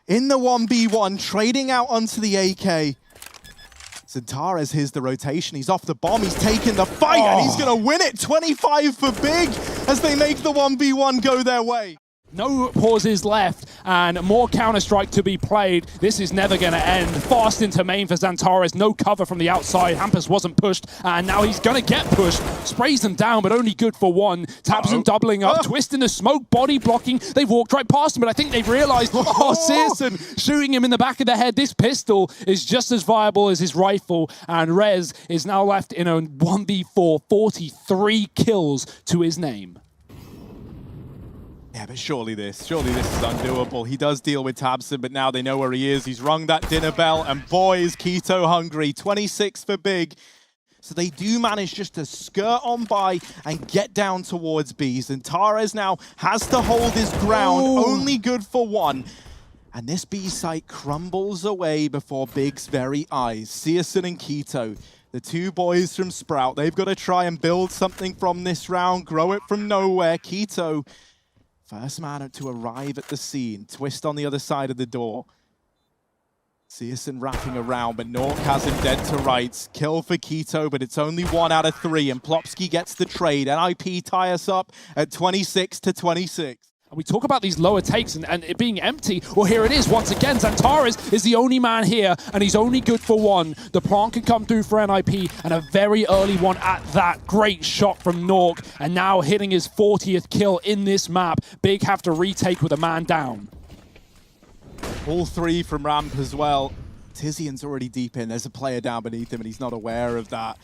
S1: in the 1v1, trading out onto the AK. Xantares hears the rotation. He's off the bomb. He's taken the fight, and he's going to win it. 25 for Big as they make the 1v1 go their way.
S2: No pauses left, and more Counter-Strike to be played. This is never going to end. Fast into main for Xantares. No cover from the outside. Hampus wasn't pushed, and now he's going to get pushed. Sprays them down, but only good for one. tabseN doubling up. Twist in the smoke, body blocking. They've walked right past him, but I think they've realized, CSGO shooting him in the back of the head. This pistol is just as viable as his rifle, and Rez is now left in a 1v4, 43 kills to his name.
S1: Yeah, but surely this is undoable. He does deal with tabseN, but now they know where he is. He's rung that dinner bell, and boy, is Kito hungry. 26 for Big. So they do manage just to skirt on by and get down towards B. Xantares now has to hold his ground, only good for one. And this B site crumbles away before Big's very eyes. CSGO and Kito, the 2 boys from Sprout, they've got to try and build something from this round, grow it from nowhere. Kito, first man to arrive at the scene. Twist on the other side of the door. CSGO wrapping around, but Nork has him dead to rights. Kill for Kito, but it's only 1 out of 3, and Plopsky gets the trade. NIP tie us up at 26-26.
S2: We talk about these lower takes and it being empty. Well, here it is once again. Xantares is the only man here, and he's only good for one. The plant can come through for NIP, and a very early one at that. Great shot from Nork, and now hitting his 40th kill in this map. Big have to retake with a man down.
S1: All 3 from ramp as well. Tizian's already deep in. There's a player down beneath him, and he's not aware of that.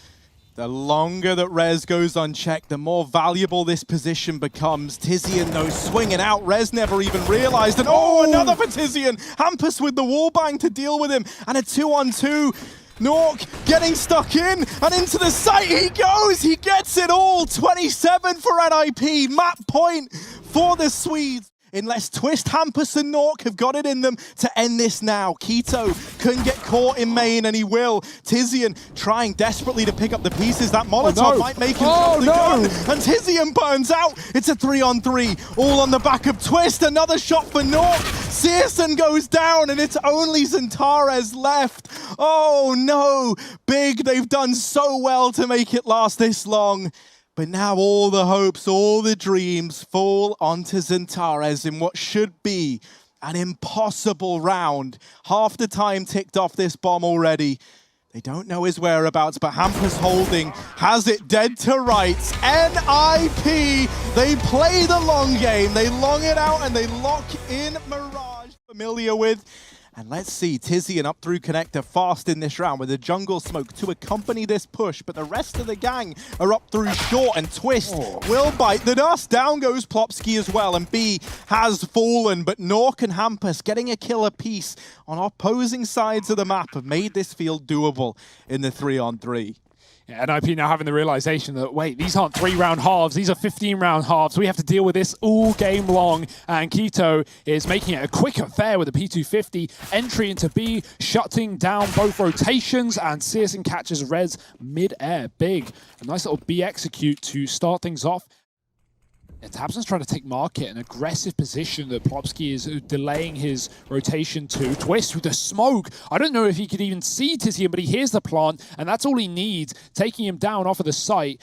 S1: The longer that Rez goes unchecked, the more valuable this position becomes. Tizian, though, swinging out. Rez never even realized. And another for Tizian. Hampus with the wallbang to deal with him. And a 2-on-2. Nork getting stuck in, and into the site he goes. He gets it all. 27 for NIP. Map point for the Swedes. unless Twist, Hampus, and Nork have got it in them to end this now. keto couldn't get caught in main, and he will. Tizian trying desperately to pick up the pieces. That Molotov might make him drop the gun, and Tizian burns out. It's a 3-on-3, all on the back of Twist. Another shot for Nork. Searson goes down, and it's only Zintares left. Oh no, Big, they've done so well to make it last this long. But now all the hopes, all the dreams fall onto Zintares in what should be an impossible round. Half the time ticked off this bomb already. They don't know his whereabouts, but Hampus holding, has it dead to rights. NIP, they play the long game. They long it out and they lock in Mirage, familiar with. And let's see, Tizian up through connector fast in this round with a jungle smoke to accompany this push, but the rest of the gang are up through short, and Twist will bite the dust. Down goes Plopsky as well, and B has fallen, but Nork and Hampus getting a kill apiece on opposing sides of the map have made this feel doable in the 3-on-3.
S2: Yeah, NIP now having the realization that, wait, these aren't 3-round halves, these are 15-round halves. We have to deal with this all game long. And keto is making it a quick affair with a P250. Entry into B, shutting down both rotations, and Searson catches Rez mid-air. Big. A nice little B execute to start things off. Yeah, tabseN's trying to take market, an aggressive position that Plopsky is delaying his rotation to. Twist with the smoke. I don't know if he could even see Tizian, but he hears the plant, and that's all he needs, taking him down off of the site.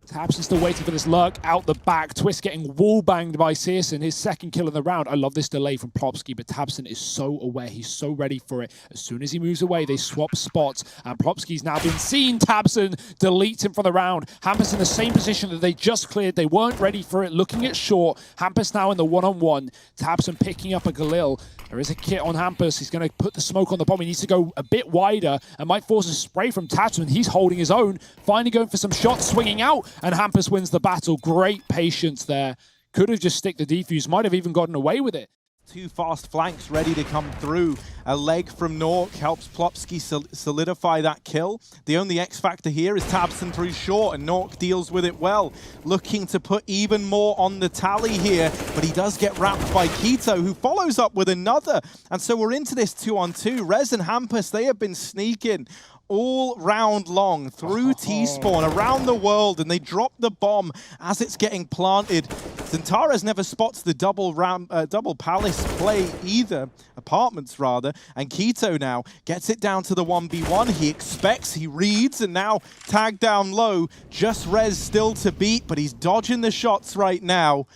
S2: tabseN still waiting for this lurk out the back. Twist getting wall-banged by Searson, his second kill of the round. I love this delay from Plopsky, but tabseN is so aware. He's so ready for it. As soon as he moves away, they swap spots, and Plopsky's now been seen. tabseN deletes him for the round. Hampus in the same position that they just cleared. They weren't ready for it, looking at short. Hampus now in the one-on-one. tabseN picking up a Galil. There is a kit on Hampus. He's going to put the smoke on the bomb. He needs to go a bit wider and might force a spray from tabseN. He's holding his own. Finally going for some shots, swinging out, and Hampus wins the battle. Great patience there. Could have just stick the defuse. Might have even gotten away with it.
S1: Two fast flanks ready to come through. A leg from Nork helps Plopsky solidify that kill. The only X factor here is tabseN through short, and Nork deals with it well. Looking to put even more on the tally here, but he does get wrapped by keto, who follows up with another. And so we're into this 2-on-2. Rez and Hampus, they have been sneaking all round long through T-spawn around the world, and they drop the bomb as it's getting planted. Zintares never spots the double palace play either, apartments rather, and keto now gets it down to the 1v1. He expects, he reads, and now tagged down low. Just Rez still to beat, but he's dodging the shots right now.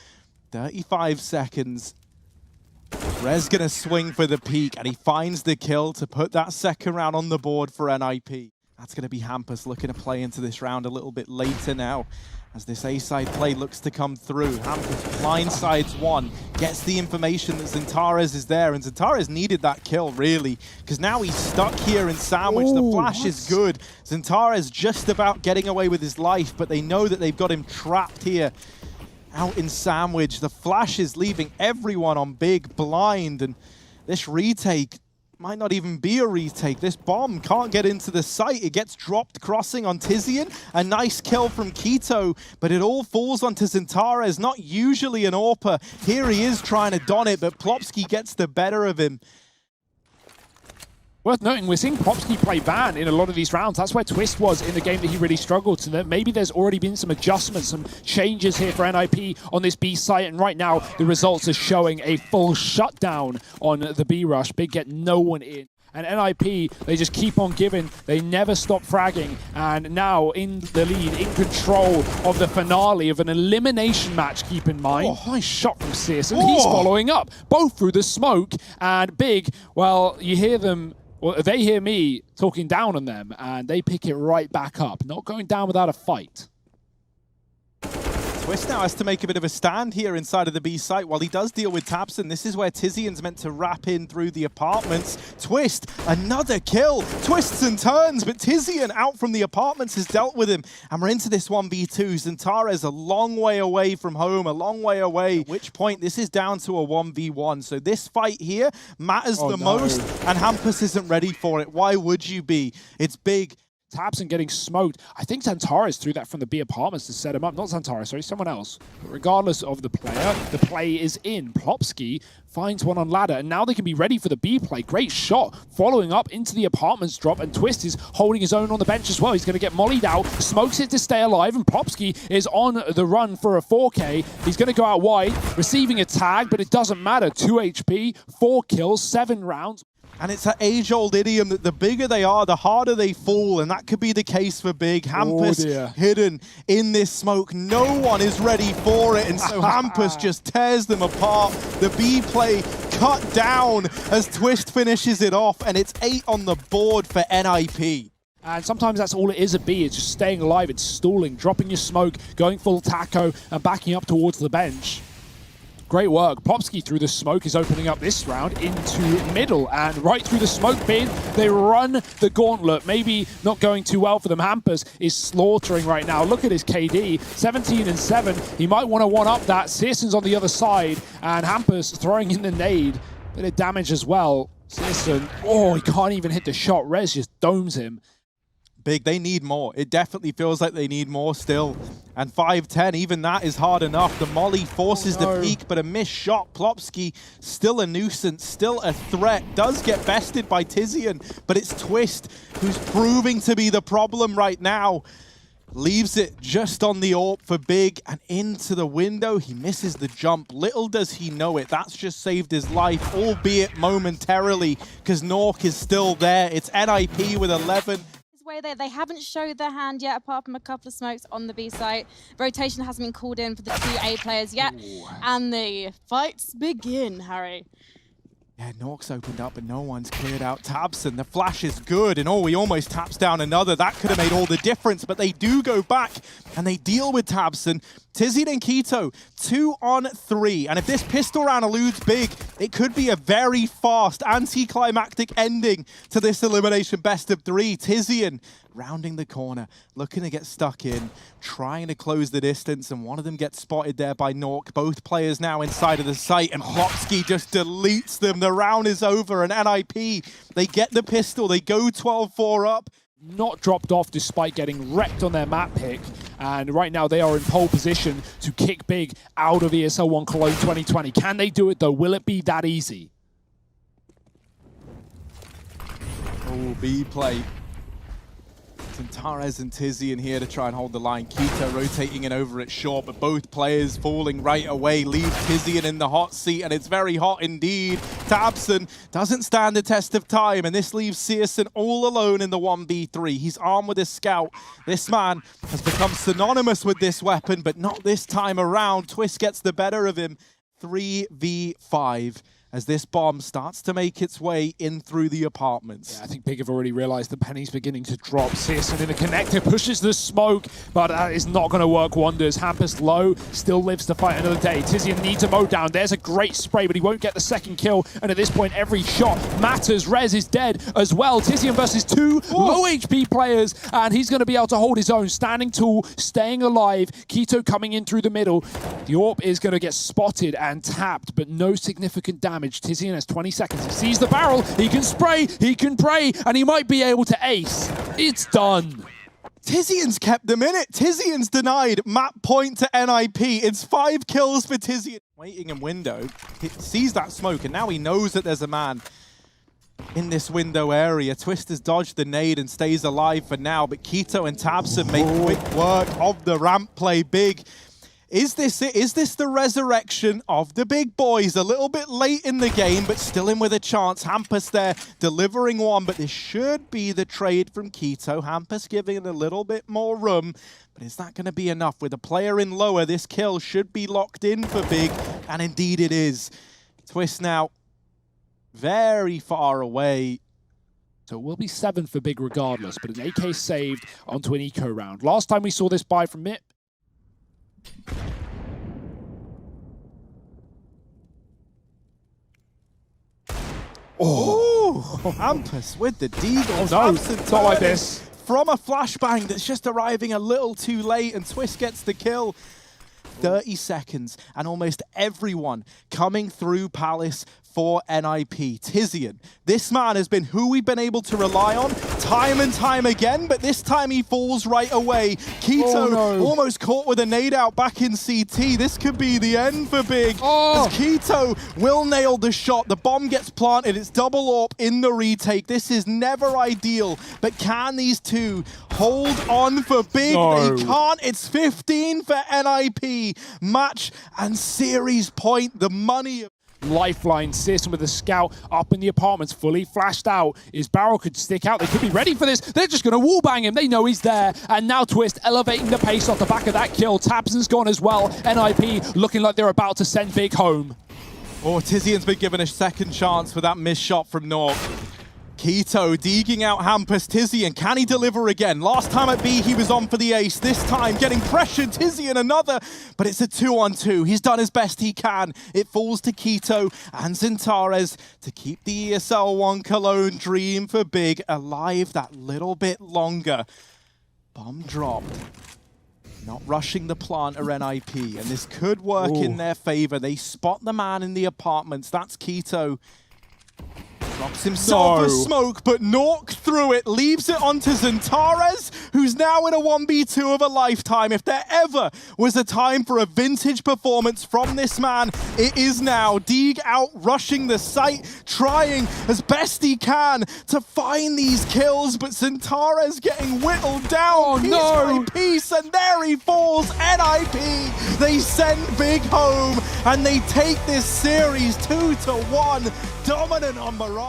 S1: 35 seconds. Rez gonna swing for the peak, and he finds the kill to put that second round on the board for NIP. That's gonna be Hampus looking to play into this round a little bit later now, as this A-side play looks to come through. Hampus blindsides one, gets the information that Zintares is there, and Zintares needed that kill, really, because now he's stuck here in Sandwich. The flash is good. Zintares just about getting away with his life, but they know that they've got him trapped here out in Sandwich. The flash is leaving everyone on Big blind, and this retake might not even be a retake. This bomb can't get into the site. It gets dropped crossing on Tizian. A nice kill from keto, but it all falls onto Zintares, not usually an AWPer. Here he is trying to don it, but Plopsky gets the better of him.
S2: Worth noting, we're seeing Plopsky play Van in a lot of these rounds. That's where Twist was in the game that he really struggled. So that maybe there's already been some adjustments, some changes here for NIP on this B site. And right now, the results are showing a full shutdown on the B rush. Big get no one in. And NIP, they just keep on giving. They never stop fragging. And now in the lead, in control of the finale of an elimination match, keep in mind. Nice shot from Searson. He's following up, both through the smoke. And Big, well, you hear them. Well, they hear me talking down on them, and they pick it right back up. Not going down without a fight.
S1: Twist now has to make a bit of a stand here inside of the B site while he does deal with tabseN. This is where Tizian's meant to wrap in through the apartments. Twist, another kill. Twists and turns, but Tizian out from the apartments has dealt with him. And we're into this 1v2. Zintares a long way away from home, a long way away. At which point, this is down to a 1v1. So this fight here matters the most, and Hampus isn't ready for it. Why would you be? It's Big
S2: Tabson getting smoked. I think Zantares threw that from the B apartments to set him up. Not Zantares, sorry, someone else. But regardless of the player, the play is in. Plopsky finds one on ladder, and now they can be ready for the B play. Great shot following up into the apartments drop, and Twist is holding his own on the bench as well. He's going to get mollied out, smokes it to stay alive, and Plopsky is on the run for a 4K. He's going to go out wide, receiving a tag, but it doesn't matter. 2 HP, 4 kills, 7 rounds.
S1: And it's an age-old idiom that the bigger they are, the harder they fall, and that could be the case for Big. Hampus hidden in this smoke. No one is ready for it, and so Hampus just tears them apart. The B play cut down as Twist finishes it off, and it's 8 on the board for NIP.
S2: And sometimes that's all it is at B. It's just staying alive, it's stalling, dropping your smoke, going full taco, and backing up towards the bench. Great work. Plopsky through the smoke is opening up this round into middle, and right through the smoke bin, they run the gauntlet. Maybe not going too well for them. Hampus is slaughtering right now. Look at his KD, 17 and 7. He might want to one-up that. Searson's on the other side, and Hampus throwing in the nade. Bit of damage as well. Searson, oh, he can't even hit the shot. Rez just domes him.
S1: Big, they need more. It definitely feels like they need more still. And 5-10, even that is hard enough. The molly forces the peak, but a missed shot. Plopsky, still a nuisance, still a threat. Does get bested by Tizian, but it's Twist who's proving to be the problem right now. Leaves it just on the AWP for Big, and into the window. He misses the jump. Little does he know it. That's just saved his life, albeit momentarily, because Nork is still there. It's NIP with 11.
S3: Way there. They haven't showed their hand yet, apart from a couple of smokes on the B site. Rotation hasn't been called in for the 2 A players yet. Ooh. And the fights begin, Harry.
S1: Yeah, Nork's opened up, but no one's cleared out Tabson. The flash is good, and he almost taps down another. That could have made all the difference, but they do go back, and they deal with Tabson. Tizian and Keto, 2 on 3. And if this pistol round eludes Big, it could be a very fast, anticlimactic ending to this elimination best of 3. Tizian rounding the corner, looking to get stuck in, trying to close the distance, and one of them gets spotted there by Nork. Both players now inside of the site, and Plopsky just deletes them. The round is over, and NIP, they get the pistol, they go 12-4 up.
S2: Not dropped off despite getting wrecked on their map pick, and right now they are in pole position to kick Big out of ESL 1 Cologne 2020. Can they do it though? Will it be that easy?
S1: Oh, B play. Zantares and Tizian here to try and hold the line. Keto rotating in over at short, but both players falling right away. Leave Tizian in the hot seat, and it's very hot indeed. Tabson doesn't stand the test of time, and this leaves Searson all alone in the 1v3. He's armed with a scout. This man has become synonymous with this weapon, but not this time around. Twist gets the better of him. 3v5. As this bomb starts to make its way in through the apartments.
S2: Yeah, I think Big have already realized the penny's beginning to drop. Searson in the connector, pushes the smoke, but that is not going to work wonders. Hampus low, still lives to fight another day. Tizian needs a mow down. There's a great spray, but he won't get the second kill. And at this point, every shot matters. Rez is dead as well. Tizian versus 2 low HP players, and he's going to be able to hold his own. Standing tall, staying alive. Keto coming in through the middle. The AWP is going to get spotted and tapped, but no significant damage. Tizian has 20 seconds. He sees the barrel. He can spray. He can pray. And he might be able to ace. It's done.
S1: Tizian's kept them in it. Tizian's denied map point to NIP. It's 5 kills for Tizian. Waiting in window. He sees that smoke, and now he knows that there's a man in this window area. Twist has dodged the nade and stays alive for now, but Keto and Tabson make quick work of the ramp play. Big. Is this it? Is this the resurrection of the big boys? A little bit late in the game, but still in with a chance. Hampus there delivering one, but this should be the trade from Keto. Hampus giving it a little bit more room, but is that going to be enough? With a player in lower, this kill should be locked in for Big, and indeed it is. Twist now very far away.
S2: So it will be 7 for Big regardless, but an AK saved onto an eco round. Last time we saw this buy from MIP,
S1: Oh, Hampus with the deagle.
S2: Oh no, not like this.
S1: From a flashbang that's just arriving a little too late, and Twist gets the kill. 30 seconds, and almost everyone coming through Palace for NIP. Tizian, this man has been who we've been able to rely on time and time again, but this time he falls right away. Keto almost caught with a nade out back in CT. This could be the end for Big. As Keto will nail the shot. The bomb gets planted. It's double AWP in the retake. This is never ideal, but can these two hold on for Big? They can't. It's 15 for NIP. Match and series point. The money.
S2: Lifeline system with the scout up in the apartments, fully flashed out. His barrel could stick out. They could be ready for this. They're just going to wallbang him. They know he's there. And now Twist elevating the pace off the back of that kill. Tabson's gone as well. NIP looking like they're about to send Big home.
S1: Oh, Tizian's been given a second chance for that missed shot from Nork. Keto digging out Hampus. Tizian, can he deliver again? Last time at B, he was on for the ace. This time, getting pressured. Tizian, another, but it's a 2-on-2. He's done as best he can. It falls to Keto and Zintares to keep the ESL 1 Cologne dream for Big alive that little bit longer. Bomb dropped. Not rushing the plant or NIP, and this could work in their favor. They spot the man in the apartments. That's Keto. Drops himself a smoke, but Nork through it, leaves it onto Zintares, who's now in a 1v2 of a lifetime. If there ever was a time for a vintage performance from this man, it is now. Deeg out rushing the site, trying as best he can to find these kills, but Zintares getting whittled down piece by piece, and there he falls. NIP, they send Big home, and they take this series 2-1, dominant on Mirage.